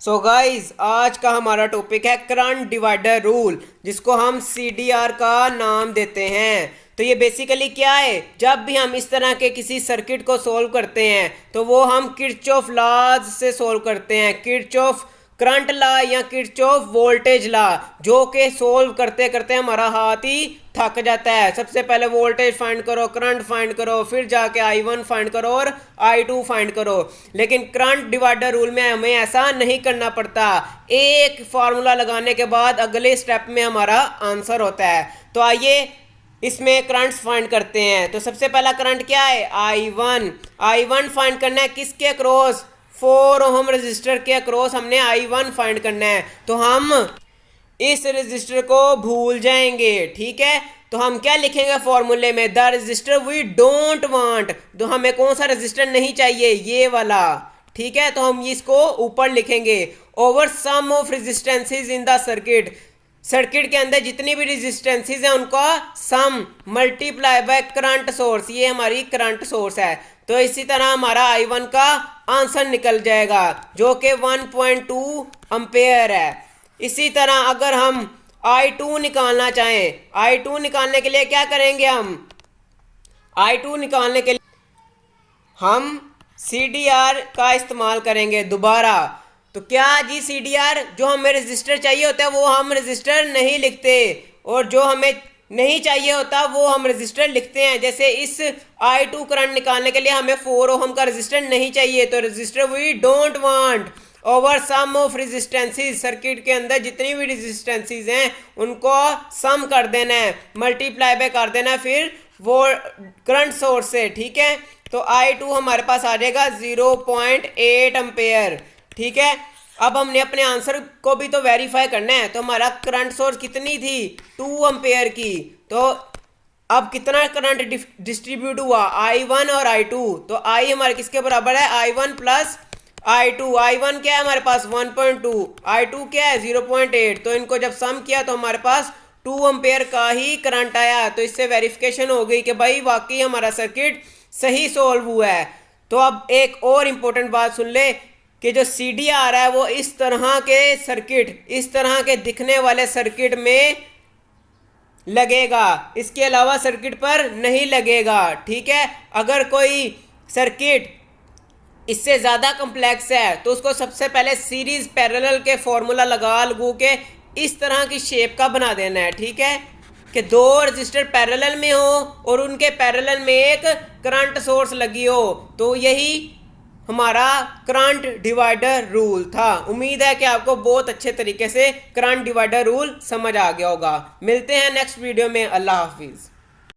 So guys आज का हमारा टॉपिक है करंट डिवाइडर रूल, जिसको हम CDR का नाम देते हैं। तो ये बेसिकली क्या है, जब भी हम इस तरह के किसी सर्किट को सोल्व करते हैं तो वो हम किरचॉफ लॉज से सोल्व करते हैं। किरचॉफ करंट लॉ या किरचॉफ वोल्टेज लॉ, जो कि सोल्व करते करते हमारा हाथ ही थक जाता है। सबसे पहले वोल्टेज फाइंड करो, करंट फाइंड करो, फिर जाके I1 फाइंड करो और I2 फाइंड करो। लेकिन करंट डिवाइडर रूल में हमें ऐसा नहीं करना पड़ता। एक फार्मूला लगाने के बाद अगले स्टेप में हमारा आंसर होता है। तो आइए इसमें करंट्स फाइंड करते हैं। तो सबसे पहला करंट क्या है, I1 फाइंड करना है। किसके अक्रॉस, 4 ओम रजिस्टर के अक्रॉस हमने I1 फाइंड करना है। तो हम इस रजिस्टर को भूल जाएंगे, ठीक है। तो हम क्या लिखेंगे फॉर्मूले में, the resistor we don't want. तो हमें कौन सा रजिस्टर नहीं चाहिए, ये वाला, ठीक है। तो हम इसको ऊपर लिखेंगे, over sum of resistances in the circuit. Circuit के अंदर जितनी भी रेजिस्टेंसेस हैं उनका sum multiply by current source. ये हमारी करंट सोर्स है। तो इसी तरह हमारा I1 का आंसर निकल जाएगा, जो कि 1.2 एम्पेयर है। इसी तरह अगर हम I2 निकालना चाहें, I2 निकालने के लिए क्या करेंगे, I2 निकालने के लिए हम CDR का इस्तेमाल करेंगे दोबारा। तो क्या जी, CDR जो हमें रजिस्टर चाहिए होता है वो हम रजिस्टर नहीं लिखते, और जो हमें नहीं चाहिए होता वो हम रजिस्टर लिखते हैं। जैसे इस I2 करंट निकालने के लिए हमें 4 ओम का रजिस्टर नहीं चाहिए, तो resistor we don't want over sum of resistances. Circuit के अंदर जितनी भी रेजिस्टेंसेस हैं उनको सम कर देना है, मल्टीप्लाई बाय कर देना है फिर वो करंट सोर्स से, ठीक है। तो I2 हमारे पास आ जाएगा 0.8 एम्पेयर, ठीक है। अब हमने अपने आंसर को भी तो वेरीफाई करना है। तो हमारा करंट सोर्स कितनी थी, 2 एम्पेयर की। तो अब कितना करंट डिस्ट्रीब्यूट हुआ, I1 और I2। तो I हमारे किसके बराबर है, I1 प्लस I2। I1 क्या है हमारे पास 1.2, I2 क्या है 0.8। तो इनको जब सम किया तो हमारे पास 2 एम्पेयर का ही करंट आया। तो इससे वेरिफिकेशन हो गई कि भाई वाकई हमारा सर्किट सही सोल्व हुआ है। तो अब एक और इम्पोर्टेंट बात सुन ले कि जो CDR है वो इस तरह के सर्किट, इस तरह के दिखने वाले सर्किट में लगेगा, इसके अलावा सर्किट पर नहीं लगेगा, ठीक है। अगर कोई सर्किट इससे ज़्यादा कम्प्लेक्स है तो उसको सबसे पहले सीरीज पैरेलल के फॉर्मूला लगू के इस तरह की शेप का बना देना है, ठीक है, कि 2 रजिस्टर पैरेलल में हो और उनके पैरेलल में एक करंट सोर्स लगी हो। तो यही हमारा करंट डिवाइडर रूल था। उम्मीद है कि आपको बहुत अच्छे तरीके से करंट डिवाइडर रूल समझ आ गया होगा। मिलते हैं नेक्स्ट वीडियो में। अल्लाह हाफिज़।